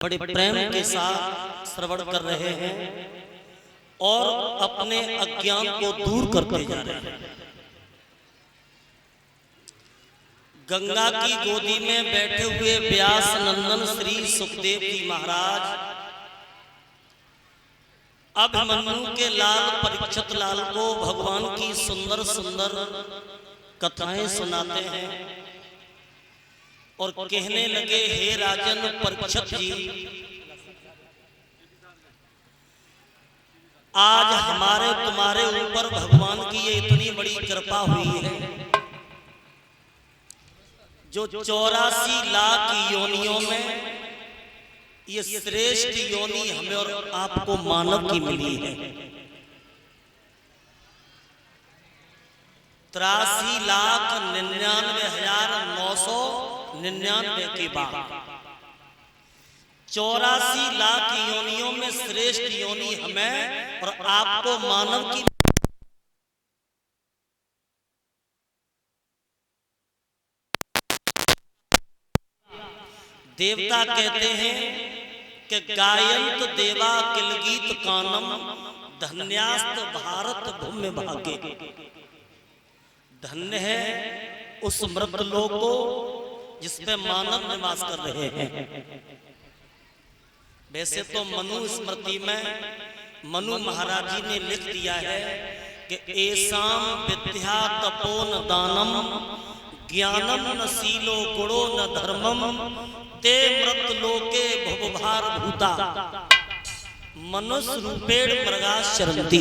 बड़े प्रेम के साथ श्रवण कर रहे हैं और अपने अज्ञान को दूर करते जा रहे हैं। गंगा की गोदी में बैठे हुए व्यास नंदन श्री सुखदेव जी महाराज अभिमन्यु के लाल परीक्षित लाल को भगवान की सुंदर सुंदर कथाएं सुनाते हैं और कहने लगे, हे राजन परीक्षित जी, आज हमारे तुम्हारे ऊपर भगवान की ये इतनी बड़ी कृपा हुई है जो 84 लाख योनियों में ये श्रेष्ठ योनि हमें और आपको मानव की मिली है। 83,99,999 के बाद 84 लाख योनियों में श्रेष्ठ योनि हमें और आपको मानव की। देवता कहते हैं कि गायंत देवा किलगीत कानम धन्यास्त भारत भूमि भागे। धन्य है उस मृतलोक को जिस पे मानव निवास कर रहे हैं। वैसे तो मनु स्मृति में मनु महाराज जी ने लिख दिया है कि एसाम विद्या तपोन दानम ज्ञानम न शीलो गुणो न धर्मम ते मृतलोके भवभार भूता मनुष्य रूपेण मृगाश्चरन्ति।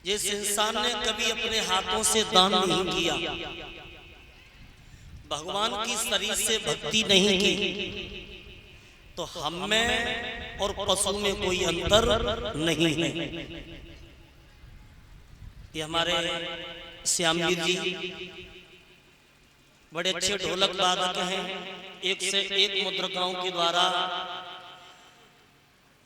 जिस इंसान ने कभी अपने हाथों से दान नहीं किया, भगवान की शरीर से भक्ति नहीं की, तो हम में और पशु में कोई अंतर नहीं है। ये हमारे श्यामवीर जी बड़े अच्छे ढोलक वादक हैं। एक से एक मुद्रिकाओं के द्वारा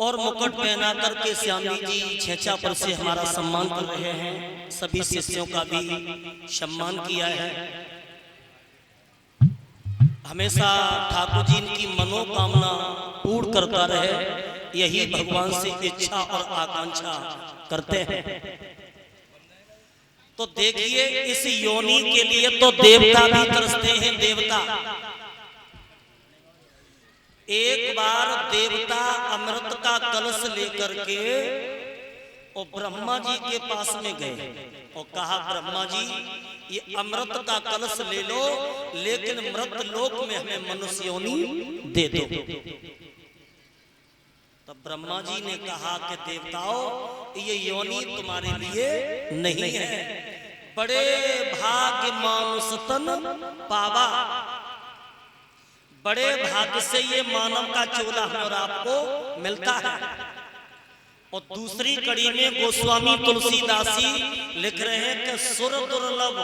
और मुकुट पहना करके श्यामवीर जी छेचा पर से हमारा सम्मान कर रहे हैं। सभी शिष्यों का भी सम्मान किया है। हमेशा ठाकुर जी की मनोकामना पूर्ण करता रहे, यही भगवान से इच्छा और आकांक्षा करते हैं। तो देखिए, इस योनि के लिए तो देवता भी तरसते हैं। देवता एक बार देवता अमृत का कलश लेकर के और ब्रह्मा जी के पास में गए और कहा, ब्रह्मा जी ये अमृत का कलश ले लो, लेकिन मृत लोक में हमें मनुष्य योनि दे दो। तब ब्रह्मा जी ने कहा कि देवताओं, ये योनि तुम्हारे लिए नहीं है। बड़े भाग्य मानुष तन पावा, बड़े भाग्य से ये मानव का चोला है और आपको मिलता है। और दूसरी कड़ी में गोस्वामी तुलसीदास जी लिख रहे हैं कि सुर दुर्लभ,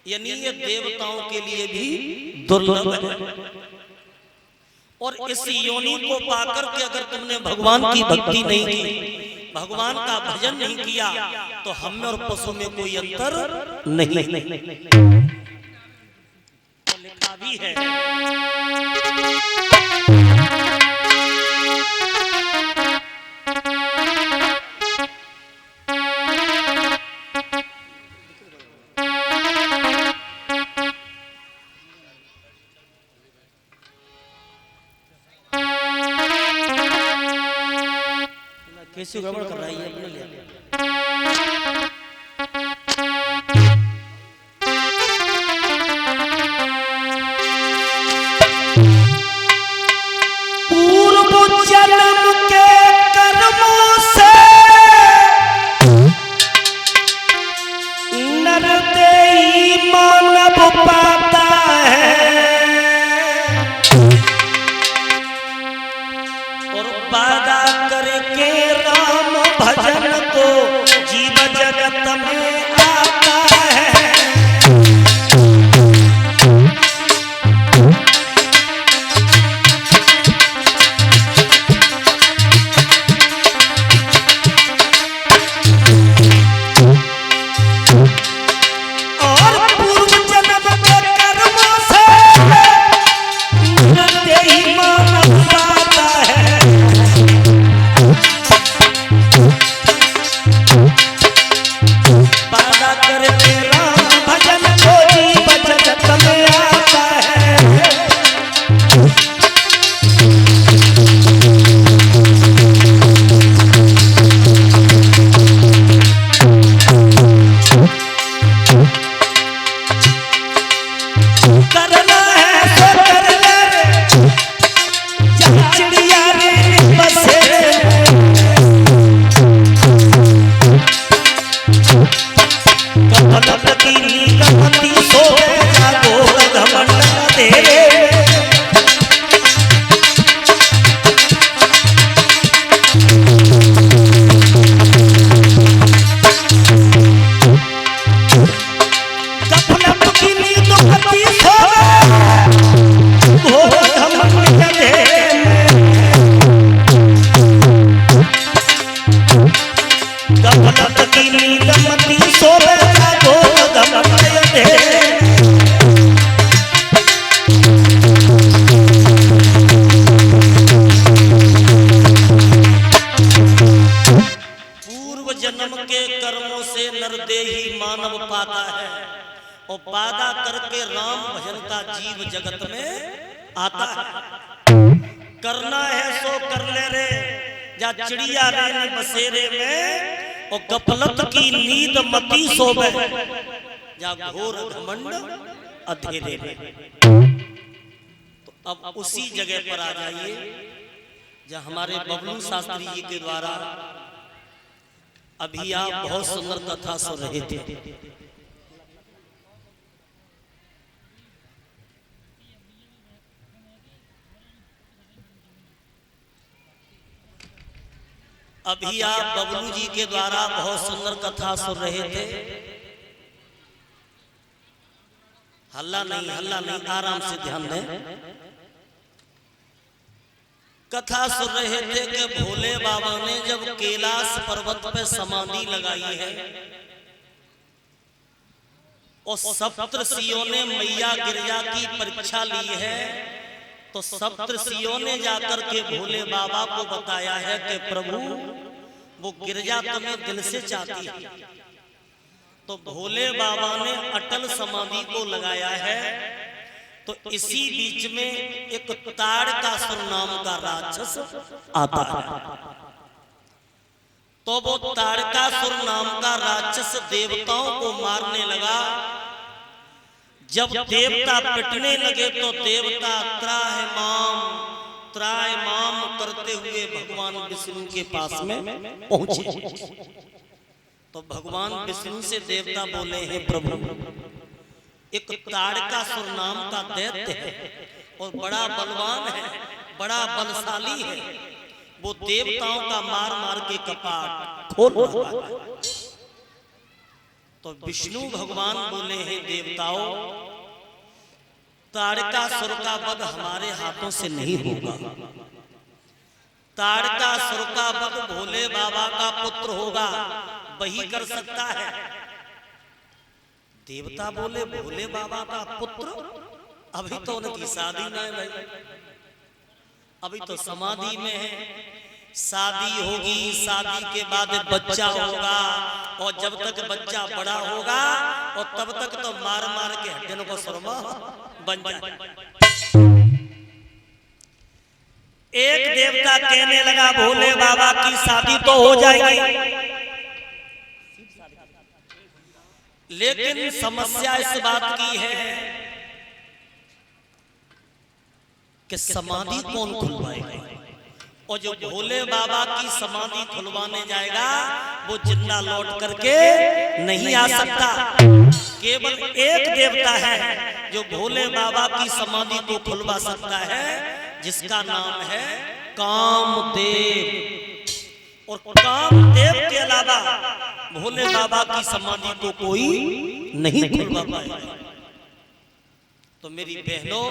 यानी ये देवताओं के लिए भी दुर्लभ है। और इस योनि को पाकर के अगर तुमने भगवान की भक्ति नहीं की, भगवान का भजन नहीं किया, तो हम में और पशु में कोई अंतर नहीं। तो लिखा भी है, कैसे गड़बड़ कर रहा है ये अपने लिए। पूर्व जन्म के कर्मों से नरदेही मानव पाता है और वादा करके राम भजन को वादा करके राम भजन का जीव जगत में आता है। करना है सो कर ले रे, जा चिड़िया रे बसेरे में, और गफलत की नींद मती सोवे, जा घोर घमंड अंधेरे में। तो अब उसी जगह पर आ जाइए जहाँ हमारे बबलू शास्त्री जी के द्वारा अभी आप बहुत सुंदर कथा सुन रहे थे। अभी आप बबलू जी के द्वारा बहुत सुंदर कथा सुन रहे थे। हल्ला नहीं, हल्ला नहीं, आराम से ध्यान दें। कथा सुन रहे थे कि भोले बाबा ने जब कैलाश पर्वत पे समाधि लगाई है और सप्तऋषियों ने मैया गिरजा की परीक्षा ली है, तो सप्तऋषियों ने जाकर के भोले बाबा को बताया है कि प्रभु वो गिरजा तुम्हें दिल से चाहती है। तो भोले बाबा ने अटल समाधि को लगाया है। तो इसी बीच में एक ताड़कासुर नाम का राक्षस आता है। तो वो ताड़कासुर नाम का राक्षस देवताओं को मारने लगा। जब देवता पिटने लगे तो देवता त्राय माम करते हुए भगवान विष्णु के पास में पहुंचे। तो भगवान विष्णु से देवता बोले हैं प्रभु, एक ताड़कासुर नाम का दैत्य है और बड़ा बलवान है, बड़ा बलशाली है, वो देवताओं का मार मार के कपाट खोल रहा है। तो विष्णु भगवान बोले हैं देवताओं, ताड़कासुर का वध हमारे हाथों से नहीं होगा। ताड़कासुर का वध भोले बाबा का पुत्र होगा, वही कर सकता है। देवता बोले भोले बाबा का पुत्र? अभी तो उनकी शादी न है भाई, अभी तो समाधि में है। शादी होगी, शादी के बाद बच्चा होगा, और जब तक बच्चा बड़ा होगा और तब तक तो मार मार के हड्डियों को सुरमा बन जाए। एक देवता कहने लगा भोले बाबा की शादी तो हो जाएगी, लेकिन समस्या इस बात की है कि समाधि कौन खुलवाएगा। और जो भोले बाबा की समाधि खुलवाने जाएगा वो जिंदा लौट करके नहीं आ सकता। केवल एक देवता है जो भोले बाबा की समाधि को खुलवा सकता है, जिसका नाम है कामदेव। और कामदेव के अलावा भोले बाबा की समाधि को कोई नहीं खुलवा पाएगा। तो मेरी बहनों,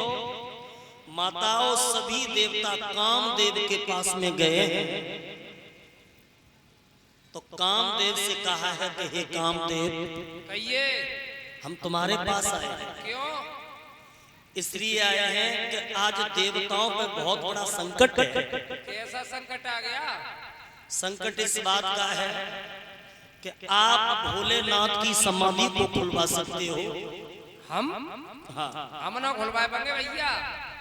माताओं, सभी देवता कामदेव के पास में गए हैं। तो कामदेव से कहा है कि हे कामदेव, कहिए हम तुम्हारे पास आए हैं। क्यों? इसलिए आए हैं कि आज देवताओं पे बहुत बड़ा संकट है। कैसा संकट आ गया? संकट इस बात का है कि आप भोलेनाथ की समाधि को खुलवा सकते हो। हम? हाँ, हम ना खुलवाए पाएंगे भैया।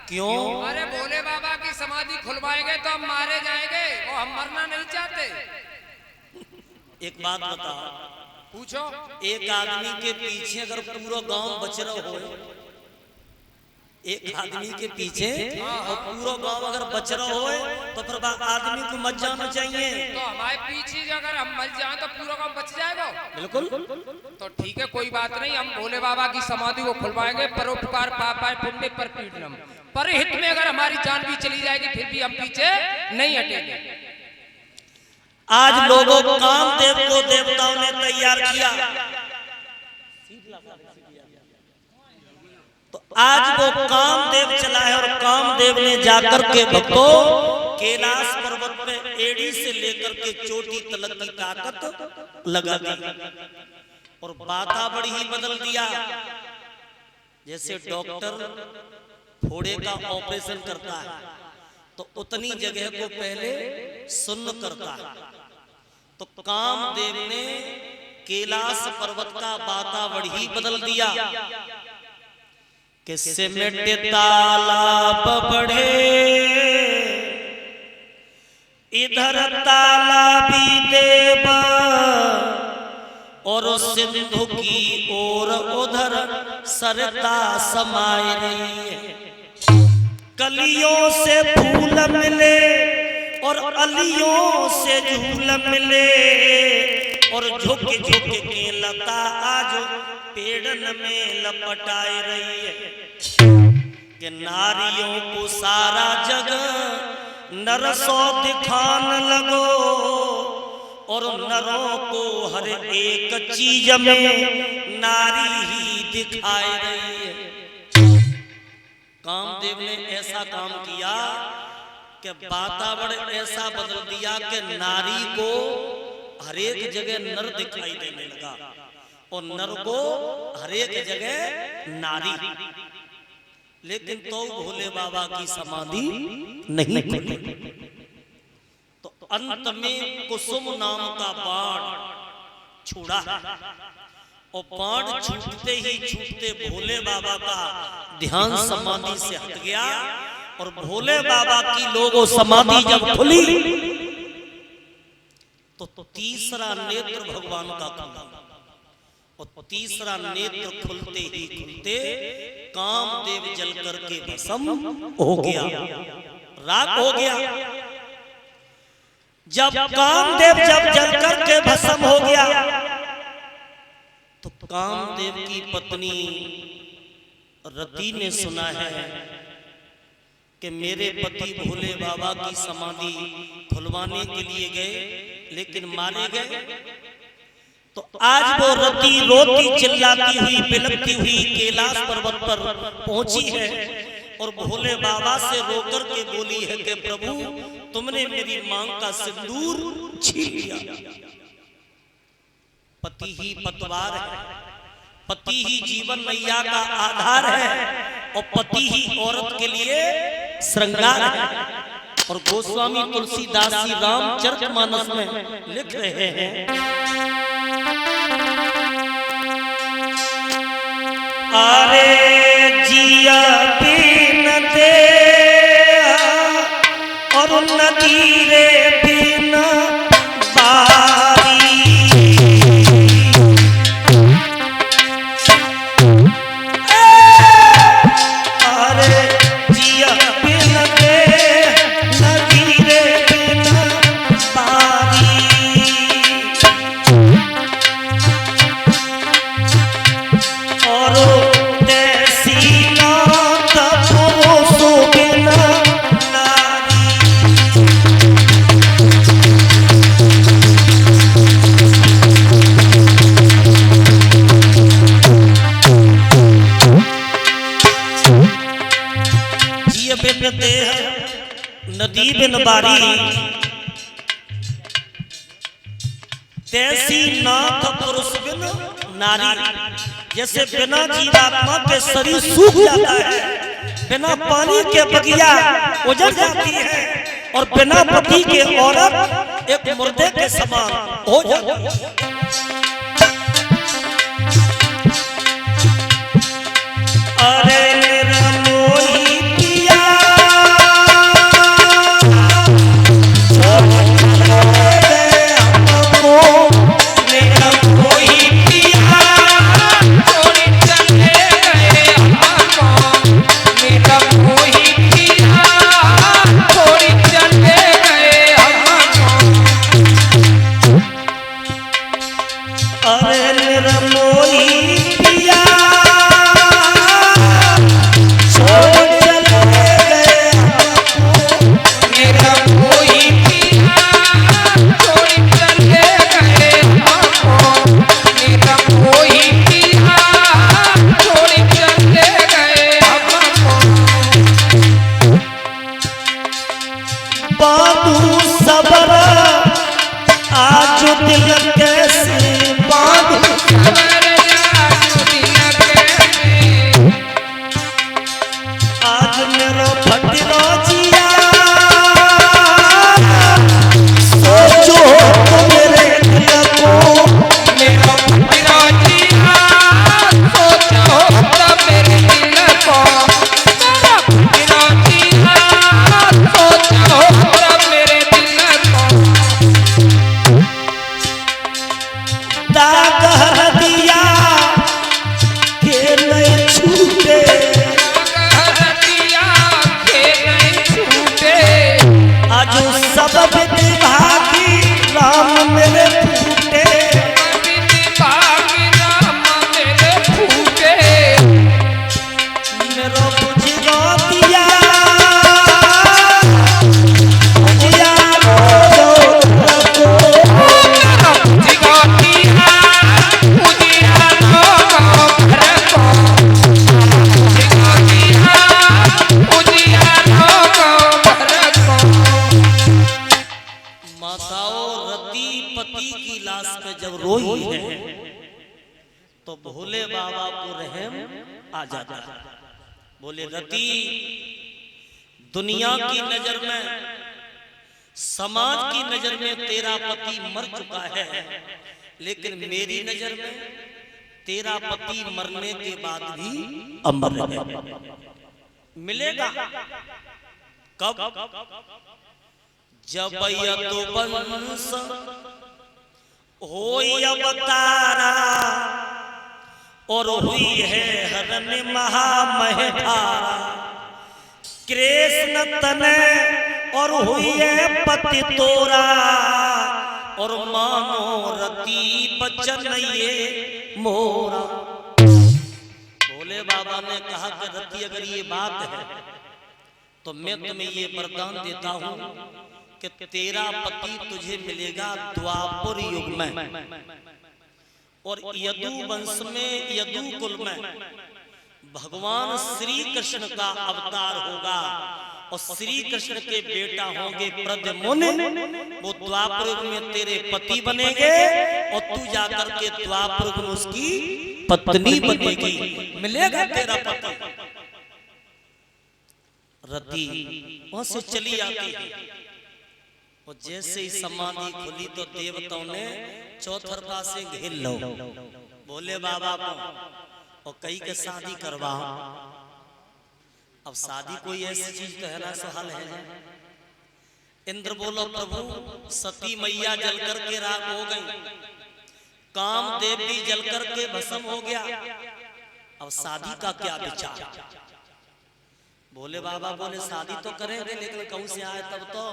क्यों? अरे भोले बाबा की समाधि खुलवाएंगे तो हम मारे जाएंगे, और हम मरना नहीं चाहते। एक बात बताओ, पूछो। एक आदमी के पीछे अगर पूरा गांव बच रहा हो, एक आदमी के पीछे और पूरा गांव अगर बच रहा हो, तो फिर आदमी को मत जाना चाहिए। तो हमारे पीछे अगर हम मर जाएं तो पूरा गांव बच जाएगा। बिल्कुल। तो ठीक है, कोई बात नहीं, हम भोले बाबा की समाधि को खुलवाएंगे। परोपकार पापाय पुण्य पर पीड़नम, पर हित में अगर हमारी जान भी चली जाएगी फिर भी हम पीछे नहीं हटेंगे। आज लोगों को कामदेव को देवताओं ने तैयार किया, तो आज वो कामदेव चला है। और कामदेव ने जाकर के भक्तों कैलाश पर्वत पे एड़ी से लेकर के चोटी तलक की ताकत लगा दी और वातावरण ही बदल दिया। जैसे डॉक्टर फोड़े का ऑपरेशन करता है तो उतनी जगह को पहले सुन्न करता है। तो कामदेव ने कैलाश पर्वत का वातावरण ही बदल दिया कि सिमट तालाब बढ़े, इधर तालाबी देव और सिंधु की ओर उधर सरता समाये रही है। कलियों से फूल मिले और अलियों से झूल मिले, और झुक झुक के लता आज पेड़न में लपटाए रही है। कि नारियों को सारा जग नरसों दिखान लगो, और नरों को हर एक चीज में नारी ही दिखाई रही है। कामदेव ने ऐसा काम किया कि वातावरण ऐसा बदल दिया कि नारी को हर एक जगह नर दिखाई देने लगा, और नर को हर एक जगह नारी। लेकिन तो भोले बाबा की समाधि नहीं खुली। तो अंत में कुसुम नाम का बाण छूड़ा, और बाण छूटते ही छूटते भोले बाबा का ध्यान समाधि से हट गया, और भोले बाबा की लोगों समाधि जब खुली तो तीसरा नेत्र भगवान का खुला, और तीसरा नेत्र खुलते ही खुलते कामदेव जल करके भस्म हो गया, राख हो गया। जब कामदेव जब जल करके भस्म हो गया तो कामदेव की पत्नी रति ने सुना है कि मेरे पति भोले बाबा की समाधि खुलवाने के लिए गए लेकिन मारे गए। तो आज वो रति रोती चिल्लाती हुई बिलखती हुई कैलाश पर्वत पर पहुंची है, और भोले बाबा से रोकर के बोली है कि प्रभु तुमने मेरी मांग का सिंदूर छीन लिया। पति ही पतवार है, पति ही जीवन मैया का आधार है, और पति ही औरत के लिए श्रृंगार है। और गोस्वामी तुलसीदास जी रामचरितमानस में लिख रहे हैं, अरे जिया बिन दे और नदी रे बिन बारी, अरे जिया बिन दे नदी रे बिन बारी, और नदी बिन बारी, तैसी नाथ पुरुष बिन नारी। जैसे बिना जीवात्मा के शरीर सूख जाता है, बिना पानी के बगिया उजड़ जाती है, और बिना पति के औरत एक मुर्दे के समान हो जाती है। अरे मेरा मोही पिया मेरा तो भोले बाबा को रहम आ जाता है। बोले रति, दुनिया की नजर में, समाज की नजर में तेरा पति मर चुका है, लेकिन मेरी नजर में तेरा पति मरने के बाद भी अमर है। मिलेगा कब? जब यदुवंश होई अवतारा और हुई है हरण महामहेधारा, कृष्ण तने और हुई है पति तोरा, और मानो रति बचन ये मोरा। भोले बाबा ने कहा कि रति अगर ये बात है तो मैं तुम्हें ये वरदान देता हूं कि तेरा पति तुझे मिलेगा द्वापर युग में, और यदु वंश में, यदु कुल में भगवान श्री कृष्ण का अवतार होगा, और श्री कृष्ण के बेटा होंगे प्रद्युम्न, वो द्वापर युग में तेरे पति बनेंगे, और तू जाकर के द्वापर युग में उसकी पत्नी बनेगी। मिलेगा तेरा पति। रति वहां से चली आती है, और जैसे ही समाधि खुली तो देवताओं ने चौथरपा से घेर लो भोले बाबा को, और कई के शादी करवा। अब शादी कोई ऐसी चीज तो है ना, सहाल है। इंद्र बोलो प्रभु, सती मैया जल करके राख हो गई, कामदेव भी जल करके भस्म हो गया, अब शादी का क्या विचार? भोले बाबा बोले शादी तो करेंगे, लेकिन कहूं से आए तब तो।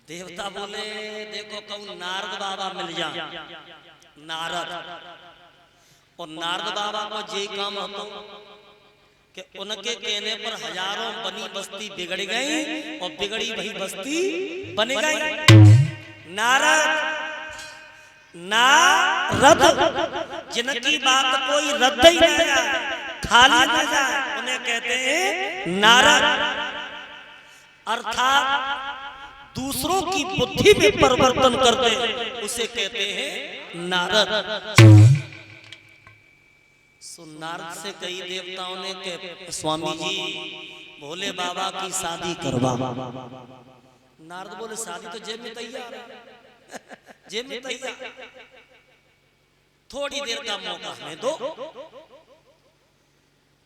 देवता बोले देखो कहूं नारद बाबा मिल जाए। नारद, और नारद बाबा को जे काम होता कि उनके कहने पर हजारों बनी बस्ती बिगड़ गई, और बिगड़ी वही बस्ती बन गई। नारद जिनकी बात कोई रद्द ही नहीं जाए, खाली न जाए, उन्हें कहते हैं नारद। अर्थात दूसरों की बुद्धि में परिवर्तन करते, उसे कहते हैं नारद। सो नारद से कई देवताओं ने कहे स्वामी जी भोले बाबा की शादी करवा। नारद बोले शादी तो जेब में तैयार है, जेब में तैयार, थोड़ी देर का मौका हमें दो।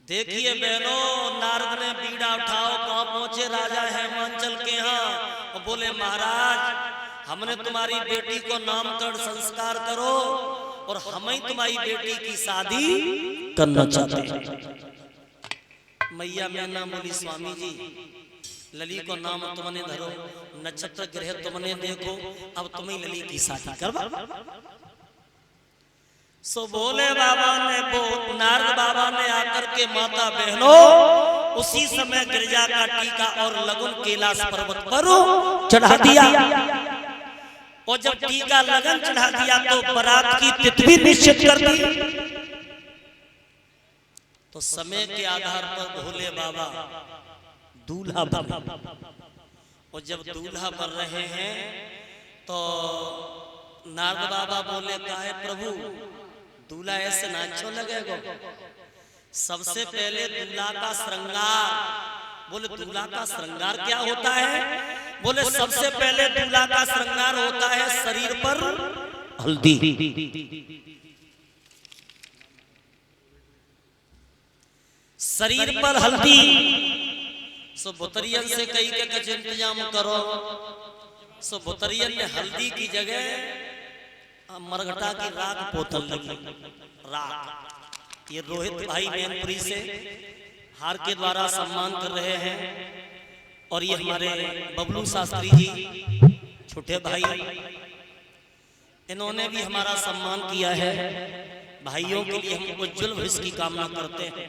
देखिए बहनों, नारद ने बीड़ा उठाओ, कहां पहुंचे? राजा हेमांचल के यहाँ। और बोले महाराज हमने तुम्हारी बेटी को नामकरण संस्कार करो, और हम ही तुम्हारी बेटी की शादी करना चाहते हैं। मैया मैं नाम बोली स्वामी जी, लली को नाम तुमने धरो, नक्षत्र ग्रह तुमने देखो, अब तुम्हें लली की शादी करवा। सो भोले बाबा ने, नारद बाबा ने आकर के माता बहनों उसी समय गिरजा का टीका और लगन कैलाश पर्वत पर चढ़ा दिया। और जब टीका लगन चढ़ा दिया तो बारात की तिथि भी निश्चित कर दी। तो समय के आधार पर भोले बाबा दूल्हा बने, और जब दूल्हा बन रहे हैं तो नारद बाबा बोले काहे प्रभु दूल्हा ऐसे ना अच्छा लगेगा, सबसे पहले दूल्हा का श्रृंगार। बोले दूल्हा का श्रृंगार क्या होता है? बोले सबसे पहले दूल्हा का श्रृंगार होता है शरीर पर हल्दी। शरीर पर हल्दी। सो बुतरियन से कई के कुछ इंतजाम करो। सो बुतरियन ने हल्दी की जगह मरघटा की राख पोतल लगी। राख ये रोहित भाई मैनपुरी से हार के द्वारा सम्मान कर रहे हैं, और ये हमारे बबलू शास्त्री जी छोटे भाई, इन्होंने भी हमारा सम्मान किया है। भाइयों के लिए हम उज्जवल भविष्य की कामना करते हैं।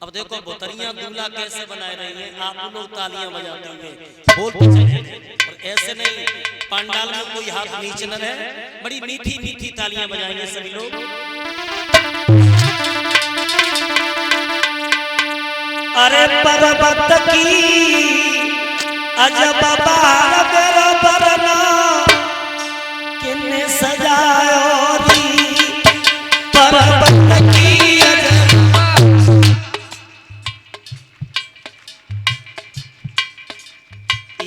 अब देखो बुतरियां दूल्हा कैसे बनाए रही हैं, आप लोग तालियां बजाते हुए बोलते चले, और ऐसे नहीं पंडाल में कोई हाथ नीचे न रहे, बड़ी मीठी मीठी तालियां बजाएंगे सभी लोग। अरे पर्वत की अजब बहार बरना किन्ने सजायो री,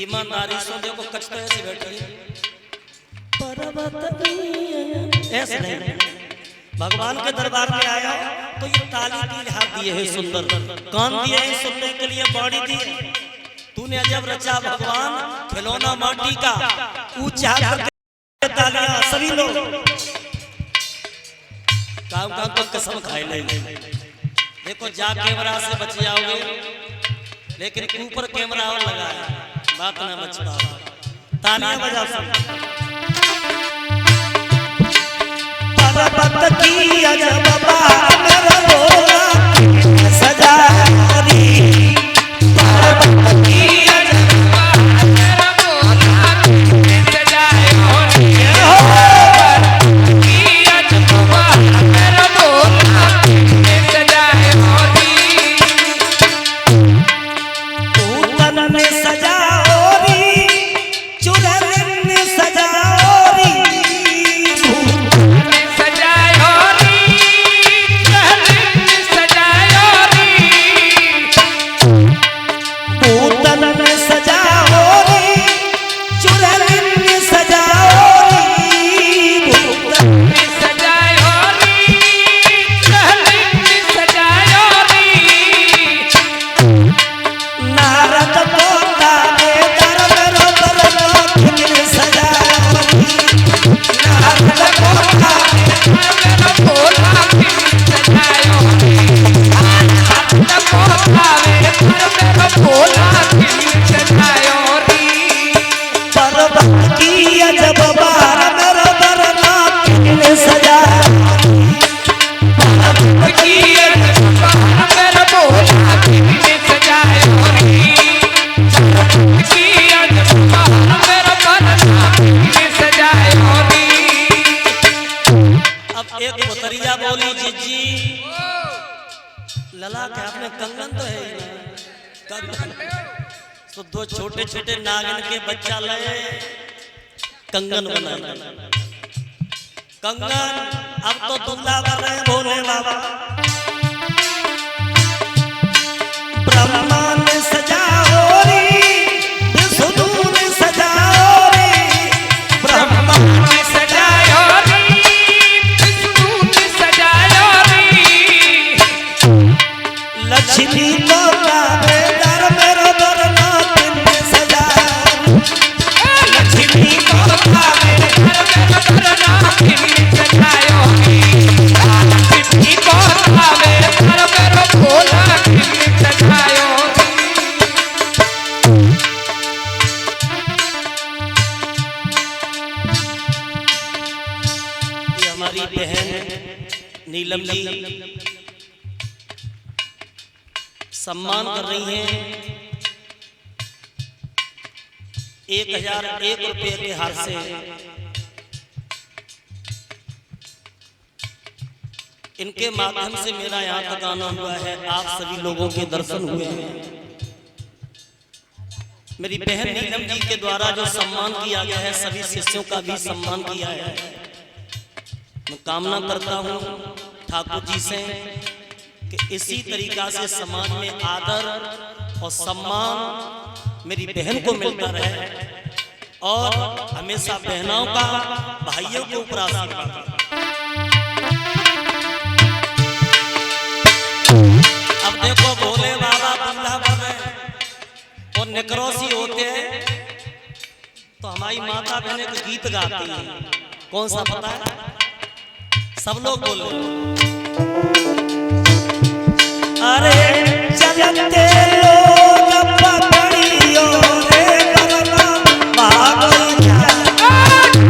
ईमानदारी से देखो कच तो ऐसे बैठी ऐसे नहीं। भगवान के दरबार में आया तो ये ताली दी हाथ दिए है सुंदर, कान दिए हैं सुनने के लिए, बॉडी दी है। तूने अजब रचा भगवान, खिलौना माटी का, ऊंचा करके तालियां सभी लोग। काम काम तो कसम खाए नहीं। देखो जा कैमरा से बच जाओगे, लेकिन ऊपर कैमरा और लगा है, बात ना बच पाओ। तालियां बजा सब। पर्वत की अजब बात मेरा बोला सजा दी, पर्वत की अजब बात मेरा बोला सजा दी, पर्वत की अजब बात मेरा बोला सजा दी। तू तन सजा ओरी, चुड़ैल ने सजा ओरी, लला के आपने कंगन तो है ही ना, कंगन तो दो छोटे छोटे नागिन के बच्चा लाए, कंगन बनाए। कंगन अब तो दूल्हा बन रहे भोले बाबा। ब्रह्मा ने सजाओ रे, विष्णु ने सजाओ रे, ब्रह्मा ने सजाओ रे, विष्णु ने सजाओ रे, लक्ष्मी को गावे दर मेरो दरनाथ ने सजाओ, लक्ष्मी को गावे दर मेरो दरनाथ ने सजाओ, लक्ष्मी को गावे दर मेरो भोला ने सजाओ। ये हमारी बहन नीलम जी सम्मान कर रही हैं 1001 रुपये के हार से। इनके माध्यम से मेरा यहाँ तक आना हुआ है, आप सभी लोगों के दर्शन हुए हैं। मेरी बहन नीलम जी के द्वारा जो सम्मान किया गया है, सभी शिष्यों का भी सम्मान किया है। मैं कामना करता हूँ ठाकुर जी से कि इसी तरीका से समाज में आदर और सम्मान मेरी बहन को मिलता रहे और हमेशा बहनों का भाइयों के ऊपर आशीर्वाद। अब देखो भोले बाबा दूल्हा बन रहे और निकरोसी होते हैं तो हमारी माता बहनें को गीत गाती हैं। कौन सा पता है? सब लोग बोलो। अरे चलते लोग पकड़ियो रे बरना भागो,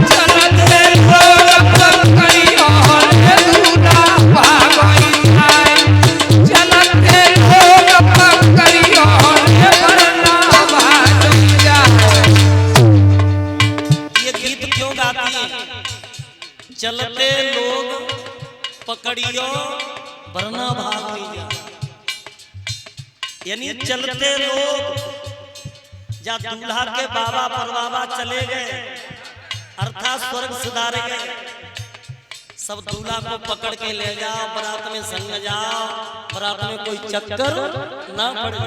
चलते लोग पकड़ियो रे दूना भागो, चलते लोग पकड़ियो रे बरना भागो। ये गीत क्यों गाती है? चलते लोग पकड़ियो वरना भाग जा, यानी चलते लोग जा दूल्हा के बाबा परबाबा चले गए अर्थात स्वर्ग सिधारे गए, सब दूल्हा को पकड़ के ले जाओ, बारात में संग जाओ, बारात में कोई चक्कर ना पड़े।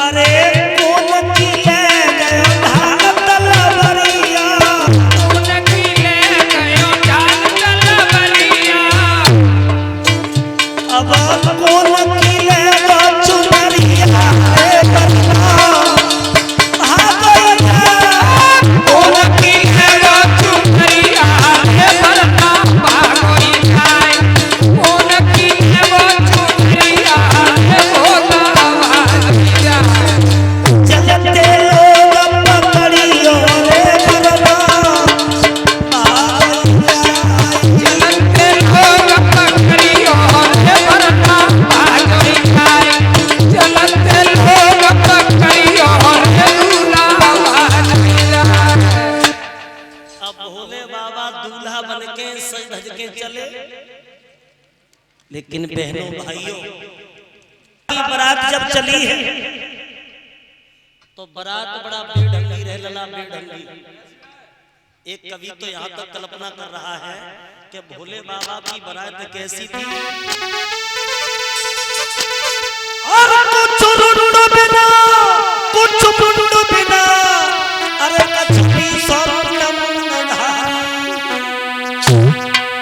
अरे कौन की ले गयो ढाल तलवरिया, कौन की ले गयो ढाल तलवरिया, अब कौन की ले गयो चुनरिया रे बरना हाँ गया, कौन की ले गयो चुनरिया रे बरना भागोई जाए, कौन की ले गयो चुनरिया रे भोला भागिया, चलते लोग पकड़ियो रे बरना चलते लोग पकड़ियो रे बरना भागोई जाए, चलते लोग पकड़ियो रे भोला भागिया। अब भोले बाबा दूल्हा बन के सज धज के चले, लेकिन बहनों भाइयों की बारात जब चली है तो बारात बड़ा बेढंगी रह लला बेढंगी। एक कवि तो यहाँ तक कल्पना कर रहा है कि भोले बाबा की बारात कैसी थी। और कुछ रुंड बिना, कुछ मुंड बिना, अरे कछ भी स्वर्ण मुंडा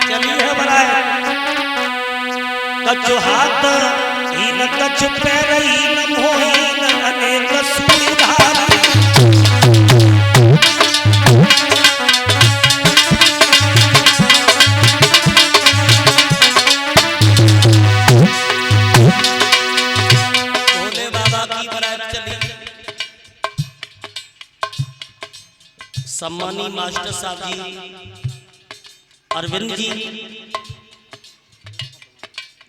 चली है बारात। कछु हाथ ही न कछु पैर ही न मोही न अनेक सूरधार। भोले बाबा की बारात चली। सम्मानी मास्टर साहब जी, अरविंद जी,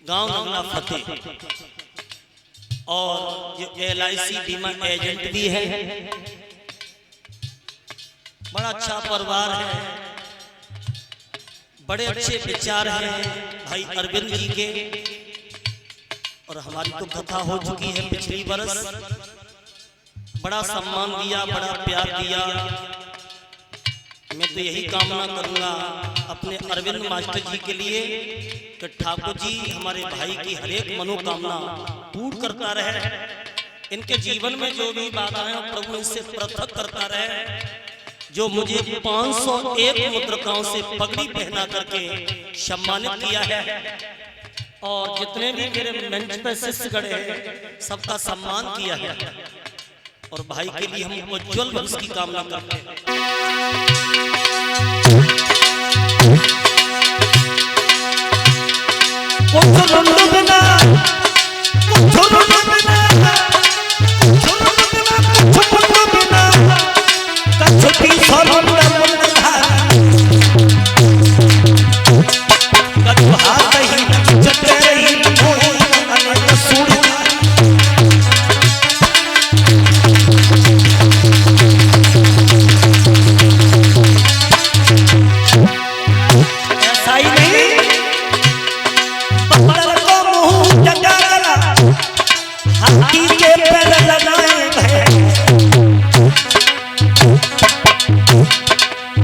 गांव नगला फतेह, और जो LIC बीमा एजेंट भी है, बड़ा अच्छा परिवार है, बड़े अच्छे विचार हैं भाई अरविंद जी के। और हमारी तो कथा हो चुकी है पिछली बरस, बड़ा सम्मान दिया, बड़ा प्यार दिया। मैं तो यही कामना करूंगा अपने अरविंद मास्टर जी के लिए कि ठाकुर जी हमारे भाई की हर एक मनोकामना पूर्ण करता रहे। इनके जीवन में जो भी बाधाएं प्रभु इनसे पृथक करता रहे। जो मुझे 501 मुद्रिकाओं से पगड़ी पहना करके सम्मानित किया है, और जितने भी मेरे मंच पर शिष्य खड़े हैं सबका सम्मान किया है, और भाई के लिए हम उज्जवल भविष्य की कामना करते हैं। कुछ रुंड बिना, कुछ रुंड बिना, कुछ रुंड बिना, कुछ मुंड बिना, कछु भी स्वर्ण मुंडा, कछु हाथ ही न कछु पैर ही न मोही न अनेक सूरधार। ऐसा ही नहीं, बंदर को मुंह टका गला, हाथी के पैर लगाए भय,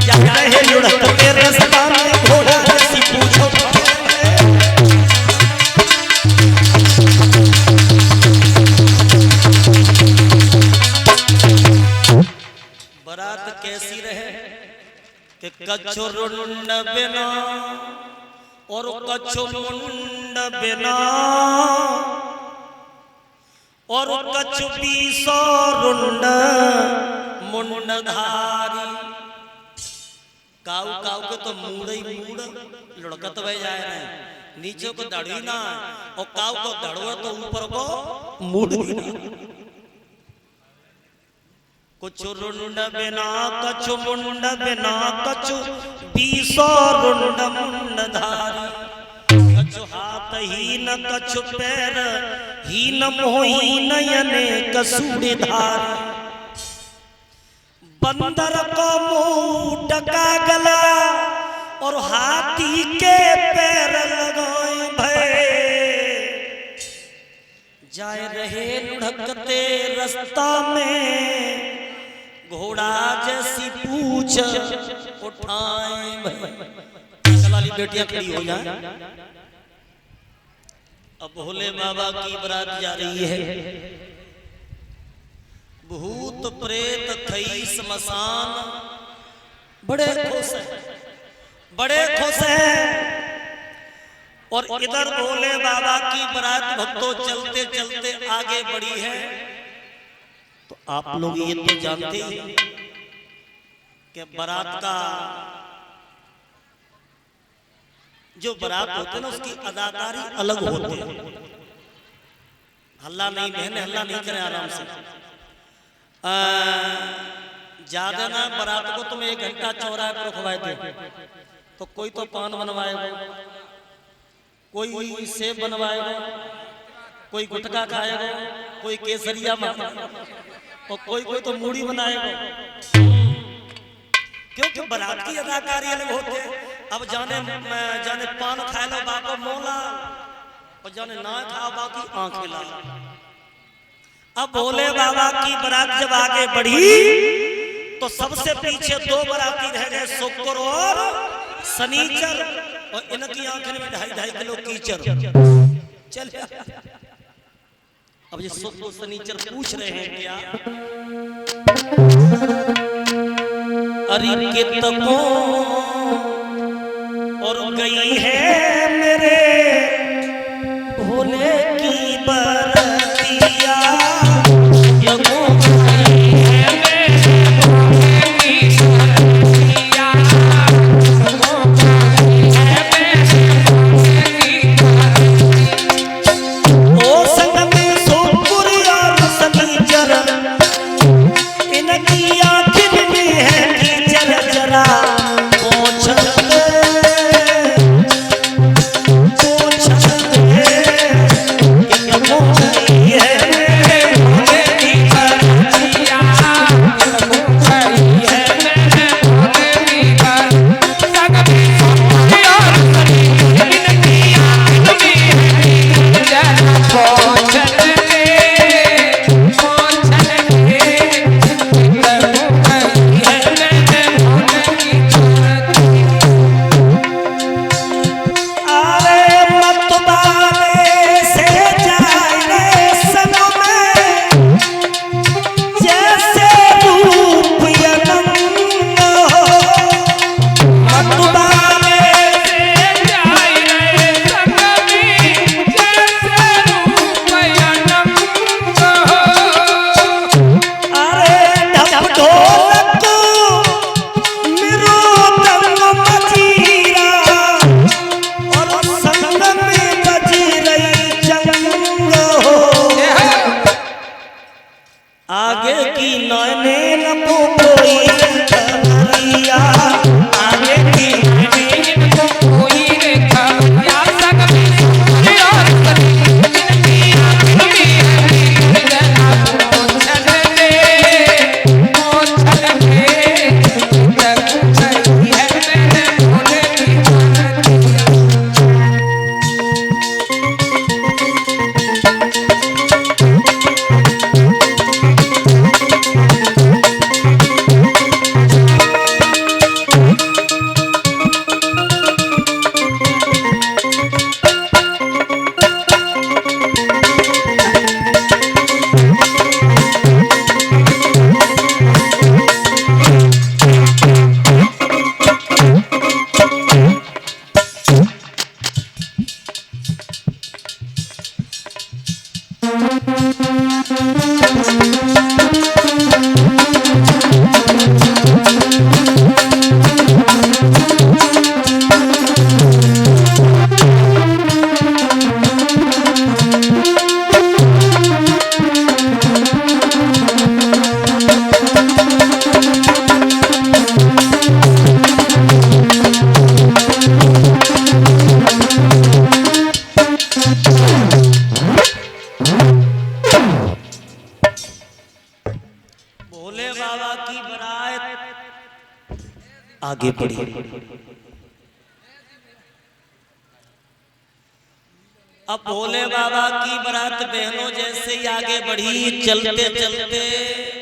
जा रहे लुढ़कते रास्ता में घोड़ा जैसी पूछो। बारात कैसी रहे कि कछु रुंड बिना और कछु मुंड बिना, और कछु 20 रुंड मुंडधारी। काऊ काऊ के तो मूड़ ही मूड़ लुढ़कत वह जाए रहे, नीचे को दड़ी ना, और काऊ को दड़ो तो ऊपर को मूड़ ही ना। कुछ रुंड बिना, कछु मुंड बिना, कछु 20 रुंड मुंडधारी। कछु हाथ ही न कछु पैर ही न मोही न अनेक सूरधार। बंदर को मुंह टका गला और हाथी के पैर लगाए भय, जाए रहे लुढ़कते रास्ता में घोड़ा जैसी पूछ उठाए भय। वाली बेटियां खड़ी हो जाए। अब भोले बाबा की बारात जा रही है, भूत प्रेत थई स्मशान बड़े खुश हैं, बड़े खुश हैं। और इधर भोले बाबा की बारात भक्तों चलते चलते आगे बढ़ी है। तो आप लोग ये तो जानते ही कि बारात का जो बारात होते हैं ना उसकी अदाकारी अलग होती है। हल्ला नहीं बहन, हल्ला नहीं करें, आराम से। ज्यादा ना बारात को तुम 1 घंटा चौराहे पर रुकवाए थे तो कोई तो पान बनवाएगा, कोई सेब बनवाएगा, कोई गुटखा खाएगा, कोई केसरिया और कोई तो मूड़ी बनाएगा। क्योंकि बारात की अदाकारी अलग होते हैं। अब जाने पान खाए लो बाको मोला और जाने ना खा बाकी आंख मिला। अब भोले बाबा की बारात जब आगे बढ़ी तो सबसे पीछे 2 बाराती रह गए, शुक्र और शनिचर, और इनकी आंख में 2.5 किलो कीचड़। चल अब ये शुक्र शनिचर पूछ रहे हैं क्या, अरे कितको और गई है मेरे भोले की बरतिया, आगे बढ़ी। अब भोले बाबा की बारात बहनों जैसे ही आगे बढ़ी, चलते चलते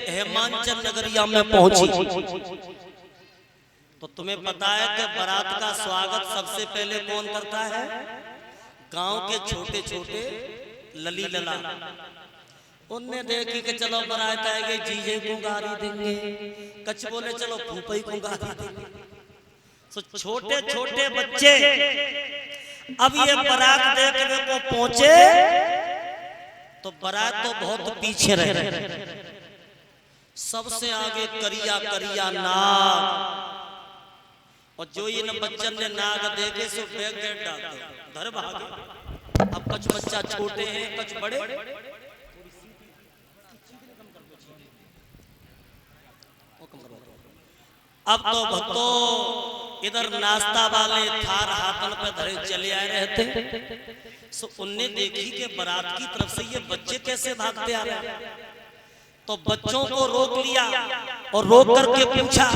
हेमांचल नगरिया में पहुंची। तो तुम्हें पता है कि बारात का स्वागत सबसे पहले कौन करता है? गांव के छोटे छोटे लली लला उनने देखी कि चलो बारात आएगी जीजे को गाली देंगे, कच बोले चलो फूफई को गाली देंगे। तो छोटे छोटे बच्चे अब ये बारात देखने को पहुंचे तो बारात तो बहुत पीछे रहे, सबसे आगे करिया करिया नाग, और जो इन बच्चन ने नाग देखे सो बैग गेट डाल दो घर भागे। अब कुछ बच्चा छोटे हैं कुछ बड़े, अब तो भक्तों इधर नाश्ता वाले थार हाथन पे धरे चले आए रहते, सो उनने देखी कि बारात की तरफ से ये बच्चे कैसे भागते आ रहे हैं, तो बच्चों को रोक लिया और रोक करके पूछा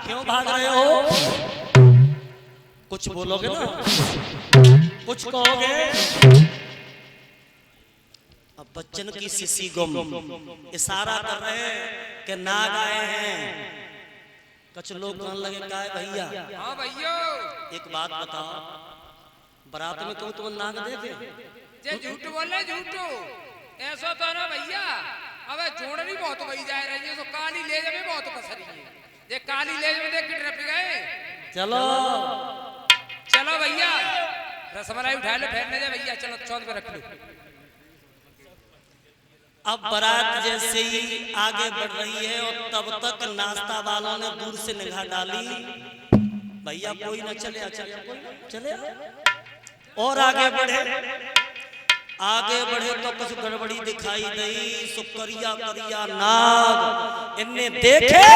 क्यों भाग रहे हो, कुछ बोलोगे ना, कुछ कहोगे। अब बच्चन की सिसी गुम इशारा कर रहे हैं कि नाग आए हैं। कुछ लोग कहने लगे काय भैया, हाँ भैया एक बात बताओ, बारात में क्यों तुम नाग देखे? जे झूठ बोले झूठो ऐसा तो ना भैया, अब जोड़नी बहुत बही जा रही है, तो काली लेज में बहुत पसरी है, जे काली लेज में देख के ट्रैफिक गए। चलो चलो भैया रसमलाई उठा लो, फेरने दे भैया, चलो चौथ पे रख लो। अब बारात जैसे ही आगे बढ़ रही है और तब तक नाश्ता वालों ने दूर से निगाह डाली, भैया कोई न चले चले, और आगे बढ़े तो कुछ गड़बड़ी दिखाई दी। सो करिया करिया नाग इनने देखे,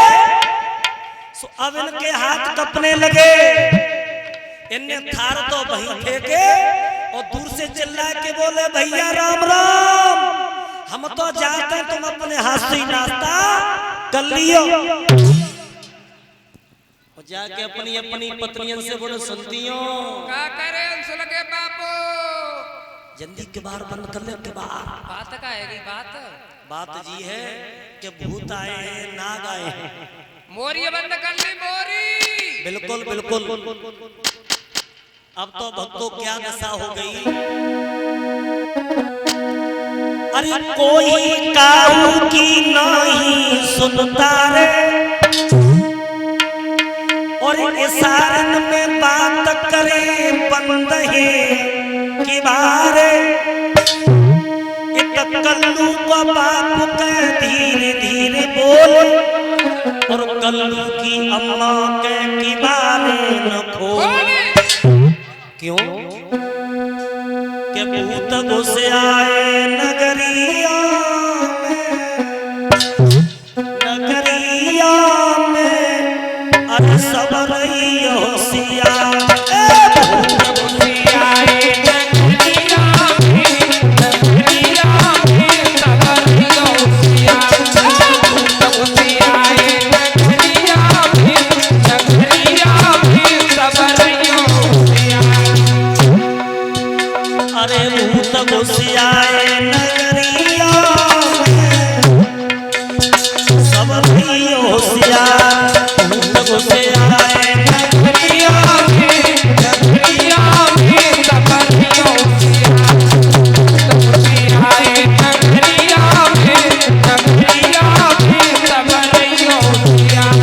सो अब इनके हाथ कपने लगे, इनने थार तो वहीं फेंके और दूर से चिल्ला के बोले भैया राम राम, हम तो जाते हैं, तुम अपने हाथ से ही नाश्ता कर लियो। और जाके अपनी अपनी पत्नियों से बोले सुनती हो क्या करे अंशुल के बापू, जल्दी के बाहर बंद कर ले के बाहर। बात का है बात जी है कि भूत आए हैं, नाग आए हैं, मोरी बंद कर ली मोरी। बिल्कुल बिल्कुल। अब तो भक्तों क्या दशा हो गई, अरे कोई काऊ की नहीं सुनता रे, और इशारन में बात करे बंद है कि बारे, इत कल्लू का बाप के धीरे धीरे बोल, और कल्लू की अम्मा के कि बारे न खोल। क्यों के भूत घुस आए नगरिया में, अरे सब रही होशियार, भूत घुस आए नगरिया में, नगरिया में सब रही होशियार, भूत घुस आए नगरिया में, नगरिया में सब रही होशियार। अरे भूत घुस आए नगरिया में सब रही होशियार, भूत घुस आए नगरिया में, नगरिया में सब रही होशियार, भूत घुस आए नगरिया में, नगरिया में सब रही होशियार।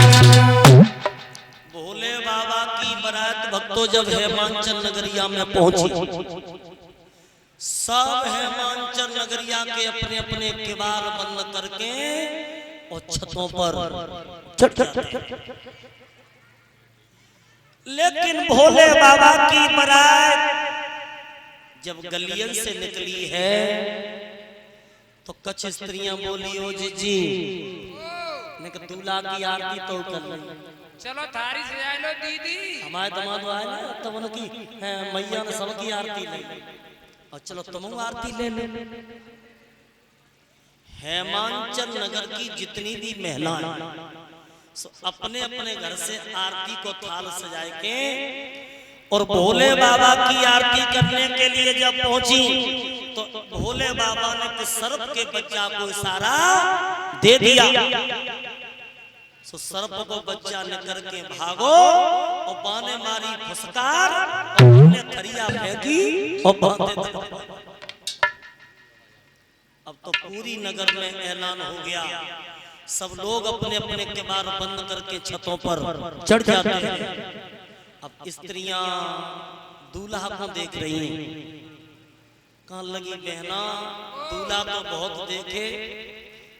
भोले बाबा की बारात भक्तों जब हेमांचल नगरिया में पहुंची, सब हेमांचल नगरिया के अपने अपने किवाड़ बंद करके और छतों पर चढ़ जाते। लेकिन भोले बाबा की बारात जब गलियन से निकली है तो कुछ स्त्रियां बोली ओ जी दूल्हा की आरती तो कर ली, चलो थारी सजा लो दीदी। हमारे दमाद आए ना तब उनकी मैया ने सबकी आरती ली, और चलो तुम आरती ले ले। हेमांचल नगर की जितनी भी महिलाएं अपने अपने घर से आरती को थाल सजाए के और भोले बाबा की आरती करने के लिए जब पहुंची तो भोले बाबा ने किस सर्प के बच्चा को इशारा दे दिया। तो सर्प को बच्चा लेकर के भागो और बाने मारी फुसकार और थरिया फेंकी और बांधे। अब तो पूरी नगर में ऐलान हो गया। सब लोग अपने अपने किवाड़ बंद करके छतों पर चढ़ जाते हैं। अब स्त्रियां दूल्हा को देख रही हैं, कहाँ लगी बहना दूल्हा तो बहुत देखे,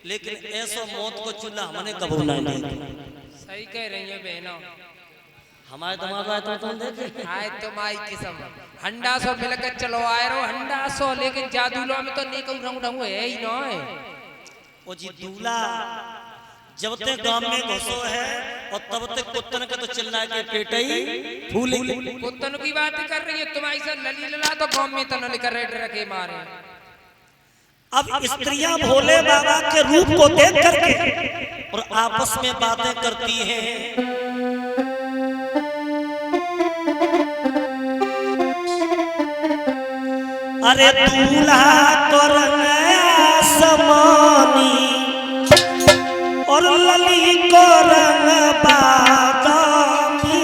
लेकिन ऐसो मौत को चूल्हा हमने कबू नहीं देखा। सही कह रही है बहनों। हमारे दिमाग आए तो तुम देखे आए तुम आई किस्म हंडा सो मिलकर चलो आए रो हंडा सो, लेकिन जादूलो में तो नहीं कहूँ रंग है ही ना है। वो जी दूल्हा जब तक गांव में घुसो है और तब तक कुत्तन के तो चिल्ला के पेट ही फूले। कुत्तन की बात कर रही है तुम, ऐसा लली लला तो गांव में तो न लेकर रेड रखे मारे। अब स्त्रियां भोले बाबा के रूप को देख करके और आपस में बातें करती हैं। अरे दूल्हा तो रंग समानी और लली को रंग बादामी।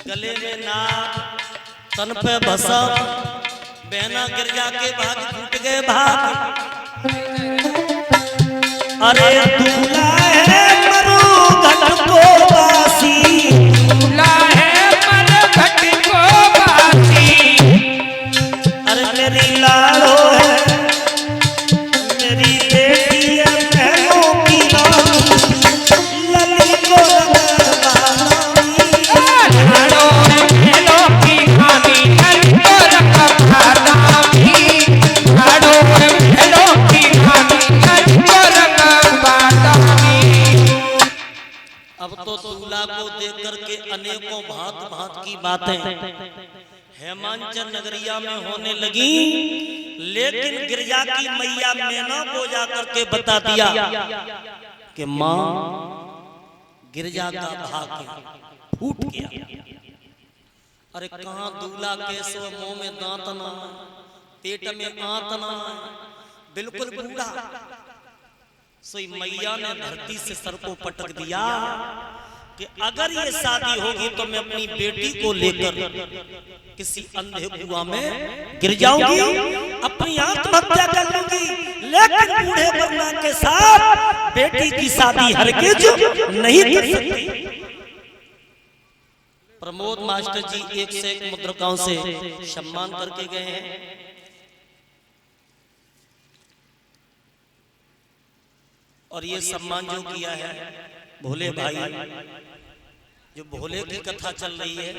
गले में नाक, तन पे भसम, बहना गिरजा के भाग टूट गए भाग। अरे दूल्हा है मरुघट को बासी, दूल्हा है मरुघट को बासी। अरे मेरी लाड़ो है, मेरी बेटी है बहनों की रानी, लली को दूल्हा को देख करके अनेकों भांत भांत की बातें हेमांचल नगरिया में होने लगी, लेकिन गिरजा की मैया मैना को जाकर के बता दिया कि माँ गिरजा का भाग फूट गया। अरे कहाँ दूल्हा कैसे मुंह में दांत ना, पेट में आंत ना, बिल्कुल बूढ़ा। सोई मैया ने धरती से सर को पटक दिया कि अगर ये शादी होगी तो मैं अपनी बेटी को लेकर किसी अंधे कुआं में गिर जाऊंगी, अपनी आत्महत्या कर लूंगी, लेकिन बूढ़े वरना के साथ बेटी की शादी हरगिज नहीं कर सकती। प्रमोद मास्टर जी एक से एक मुद्रिकाओं से सम्मान करके गए हैं। और ये सम्मान जो किया है भोले भाई, जो भोले की कथा चल रही है,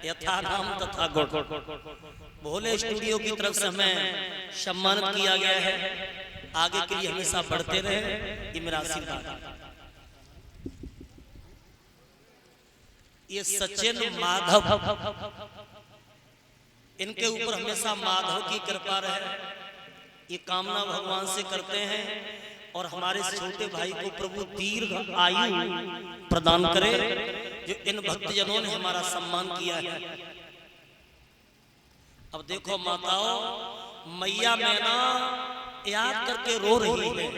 यथा नाम तथा गुण, भोले स्टूडियो की तरफ से हमें सम्मानित किया गया है। आगे के लिए हमेशा बढ़ते रहे, ये मेरा आशीर्वाद। ये सचिन माधव, इनके ऊपर हमेशा माधव की कृपा रहे, ये कामना भगवान से करते हैं। और हमारे छोटे भाई को प्रभु दीर्घ आयु प्रदान करे, जो इन भक्तजनों ने हमारा सम्मान किया है। अब देखो माताओं, मैया मैना याद करके रो रही है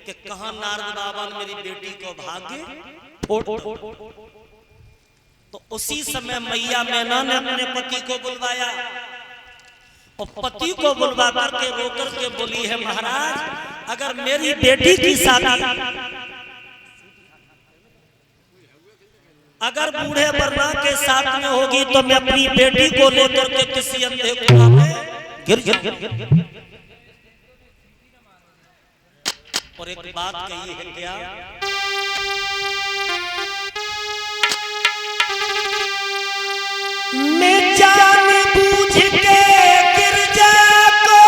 कि कहां नारद बाबा ने मेरी बेटी को भाग्य फोड़। तो उसी समय मैया मैना ने अपने पति को बुलवाया और पति को बुलवा करके रो करके बोली है, महाराज अगर मेरी बेटी की शादी अगर बूढ़े बरना के साथ में होगी तो मैं अपनी बेटी को लेकर के किसी अंधे कुआं में गिर जाऊंगा। और एक बात कही है क्या, मैं जान बूझ के गिरजा को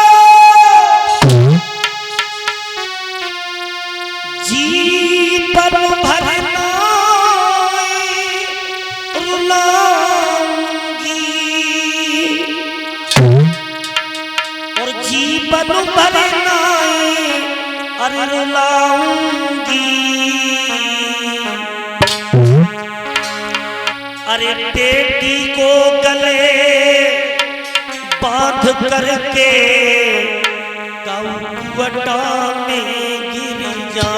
जीवन भरना रुलाऊंगी और जीवन भरना अरे रुलाऊंगी। अरे बेटी को गले बांध करके कौवटा में गिर जा।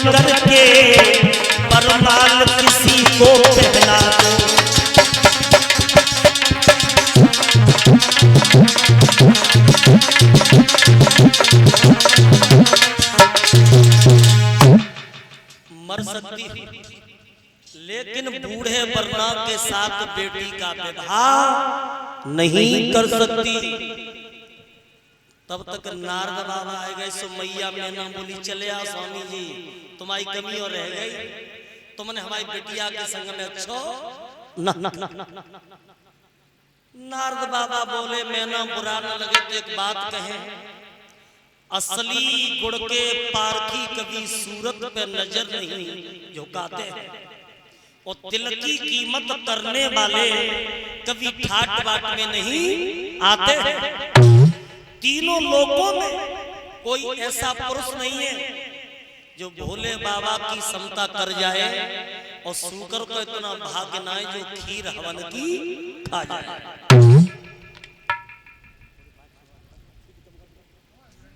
करके परमाल किसी को पहना दो। मर सकती लेकिन बूढ़े वरना के साथ बेटी का विवाह नहीं कर सकती। तब तक नारद बाबा आ गए। सो मैया मैना बोली, चले आ स्वामी जी, तुम्हारी कमी और रह गई, तुमने हमारी बेटिया के संग में अच्छो ना। नारद बाबा बोले, मैना बुरा न लगे तो एक बात कहे, असली गुड़ के पारखी कभी सूरत पे नजर नहीं झुकाते हैं और तिल की कीमत करने वाले कभी ठाट बाट में नहीं आते हैं। तीनों लोगों में कोई ऐसा पुरुष नहीं है जो भोले बाबा की समता कर जाए और सूकर को इतना भाग्य ना है जो खीर हवन की खा जाए।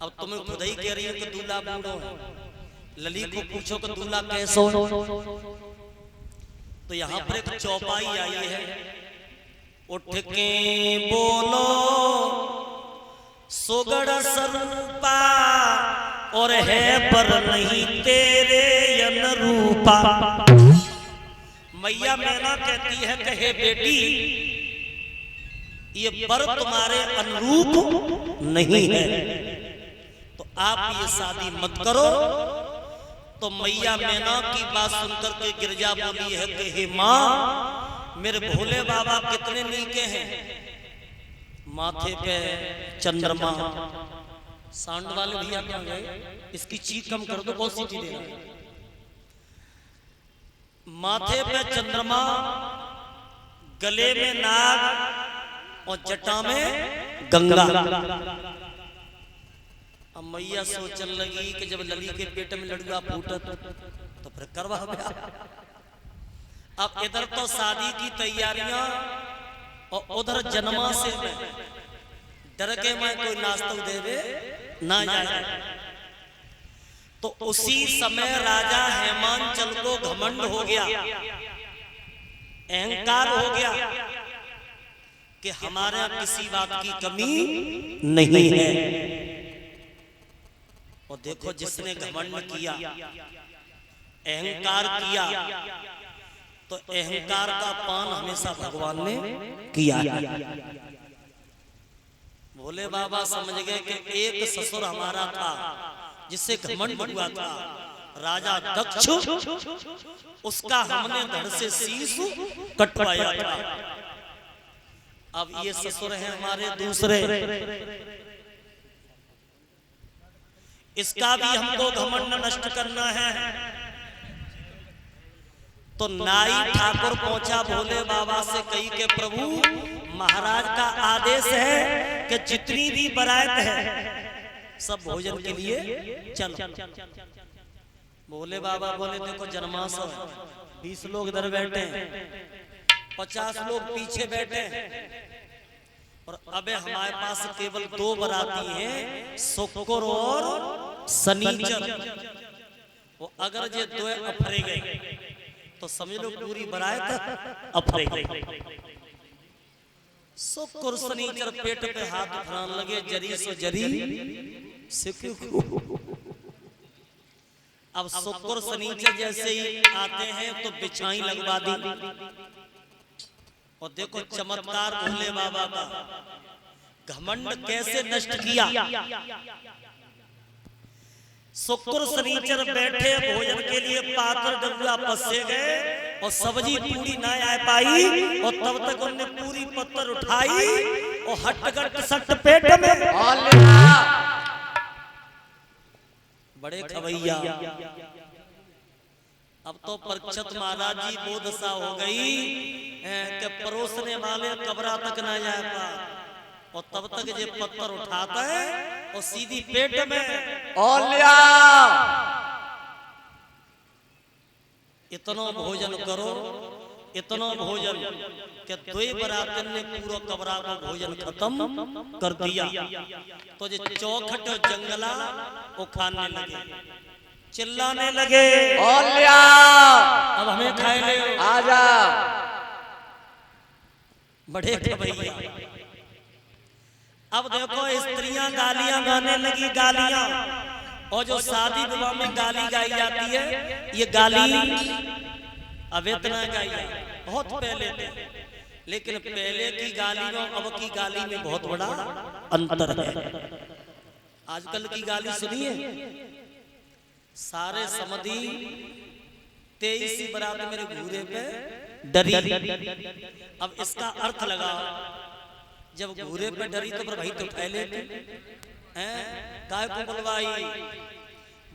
अब तुम्हें खुद ही कह रही हो कि दूल्हा बूढ़ो है, लली को पूछो कि दूल्हा कैसो। तो यहाँ पर एक चौपाई आई है, उठ के बोलो सुगड़ स्वरूपा और है पर नहीं तेरे अनुरूपा। मैया मैना कहती है, कहे बेटी ये वर तुम्हारे अनुरूप नहीं है तो आप ये शादी मत करो। तो मैया मैना की बात सुनकर के गिरजा बोली है कि हे माँ, मेरे भोले बाबा कितने नीके हैं, माथे पे चंद्रमा। सांड वाले भैया कहाँ गए? इसकी चीख कम कर दो, बहुत सी चीजें दे रहे हैं। माथे पे चंद्रमा, गले में नाग और जटा में गंगा। अब मैया सोचने लगी कि जब लली के पेट में लड़ुआ फूटत तो फिर करवा ब्याह। अब इधर तो शादी की तैयारियां और उधर जन्मा से डर के मैं कोई नाश्ता देवे ना जाए। तो उसी समय राजा हेमांचल को घमंड हो गया, अहंकार हो गया कि हमारे किसी बात की कमी नहीं है। और देखो जिसने घमंड किया, अहंकार किया, तो अहंकार का पान हमेशा भगवान ने किया। भोले बाबा समझ गए कि एक ससुर हमारा था जिससे घमंड हुआ था, राजा दक्ष, उसका हमने धड़ से शीश कटवाया था। अब ये ससुर हैं हमारे दूसरे, इसका भी हमको घमंड नष्ट करना है। तो नाई ठाकुर पहुंचा भोले बाबा से कही के प्रभु महाराज का आदेश है कि जितनी भी बारात है सब भोजन के लिए चलो। भोले बाबा बोले देखो जन्माशव 20 लोग इधर बैठे हैं, 50 लोग पीछे बैठे हैं, और अबे हमारे पास केवल 2 बाराती हैं, शुक्र और शनिचर। वो अगर ये 2 अफरे गए तो समझ लो पूरी बारात अफरे गई। शुक्र शनिचर पेट पे हाथ उठाने लगे, जरी सो जरी अब शुक्र शनिचर जैसे ही आते हैं तो बिछाई लगवा दी। और देखो चमत्कार भोले बाबा का, घमंड कैसे नष्ट किया। शुक्र शनिचर बैठे भोजन के लिए पात्र डबला पसे गए और सब्जी पूरी ना आ पाई, और तब तक उन्होंने पूरी पत्थर उठाई और हटगट सट पेट में। बड़े खवैया, अब तो परीक्षित महाराज जी वो दशा हो गई कि परोसने वाले कब्रा तक ना जाए पा, और तब तक ये पत्थर उठाता है और सीधी पेट में। इतना भोजन करो, इतना भोजन कि 2 बरातन ने पूरा कब्रा को भोजन खत्म कर दिया। तो ये चौखट और जंगला वो खाने लगे, चिल्लाने लगे अब हमें खाए ले आजा। बड़े खवैया, अब देखो स्त्रियां गालियां गाने लगी, गालियां। और जो शादी विवाह में गाली गाई जाती है, ये गाली अब इतना गाई बहुत पहले थे, लेकिन पहले की गाली और अब की गाली में बहुत बड़ा अंतर है। आजकल की गाली सुनिए, सारे समधी 23 बारात मेरे घूरे पे डरी। अब इसका अर्थ लगा, जब घूरे पे डरी तो भाई तो फैले हैं, काय को बुलवाई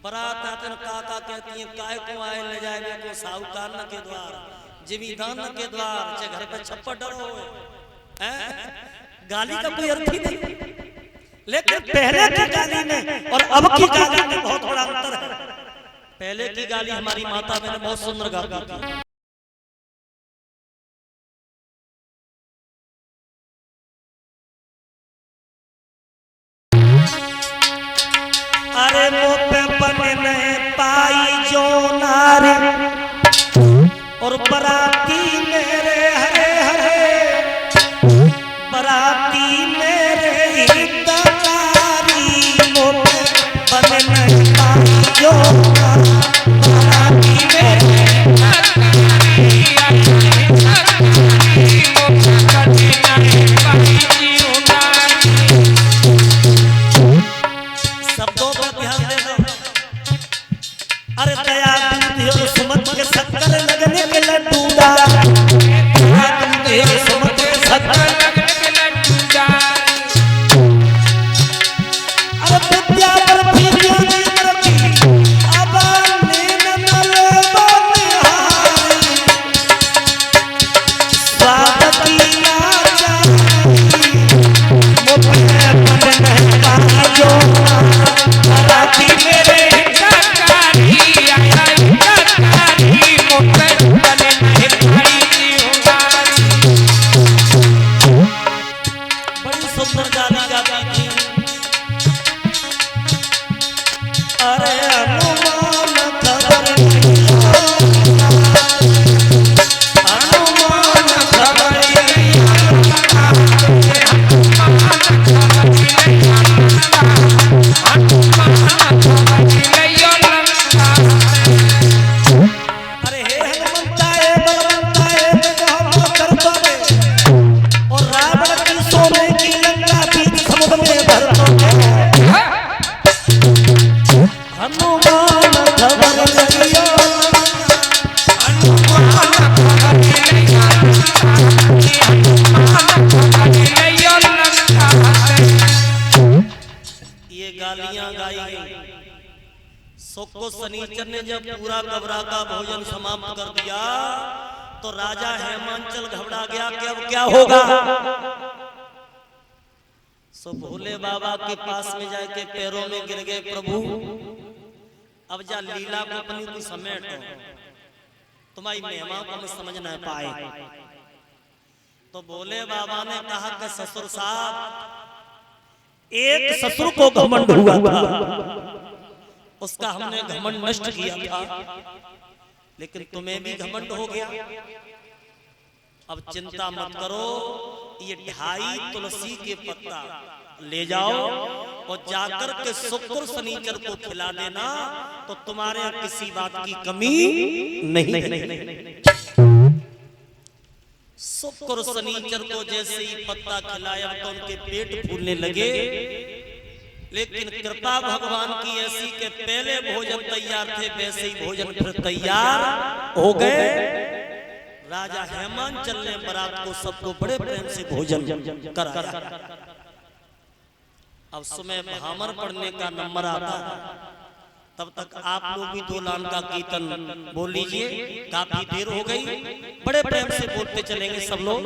बारात आते न काका कहती है काय को आए ले जाए को साहूकार न के द्वार, जिमीदान न के द्वार, चाहे घर पे छप्पर डरो है। गाली का कोई अर्थ ही नहीं, लेकिन पहले की गाली में और अब की गाली में बहुत बड़ा अंतर है। पहले की गाली हमारी माता बहन बहुत सुंदर गाती थी। अरे मुँह पे बने नहीं पाई जो नारी, और बराती मेरे हरे हरे, बराती मेरे हितकारी। मुँह पे बने नहीं पाई जो नारी, बराती मेरे शुक्र शनिचर ने जब पूरा गबरा का भोजन समाप्त कर दिया तो राजा हेमांचल घबरा गया कि अब क्या होगा। सो भोले बाबा के पास में जाके पैरों में गिर गए, प्रभु अब जा लीला को अपनी को समेटो, तुम्हारी महिमा को हम समझ न पाए। तो भोले बाबा ने कहा कि ससुर साहब, एक ससुर को घमंड हुआ था, उसका हमने घमंड नष्ट किया था, लेकिन तुम्हें भी घमंड हो गया। अब चिंता मत करो, ये 2.5 तुलसी के पत्ता ले जाओ और जाकर के शुक्र शनिचर को खिला देना, तो तुम्हारे यहाँ किसी बात की कमी नहीं। शुक्र शनिचर को जैसे ही पत्ता खिलाया तो उनके पेट फूलने लगे, लेकिन कृपा भगवान की ऐसी के पहले भोजन तैयार थे, वैसे ही भोजन फिर तैयार हो गए। राजा हेमांचल ने बारात को सबको बड़े प्रेम से भोजन कराया। अब सुबह भामर पढ़ने का नंबर आता, तब तक आप लोग भी 2 लाइन का कीर्तन बोल लीजिए। काफी देर हो गई, बड़े प्रेम से बोलते चलेंगे सब लोग।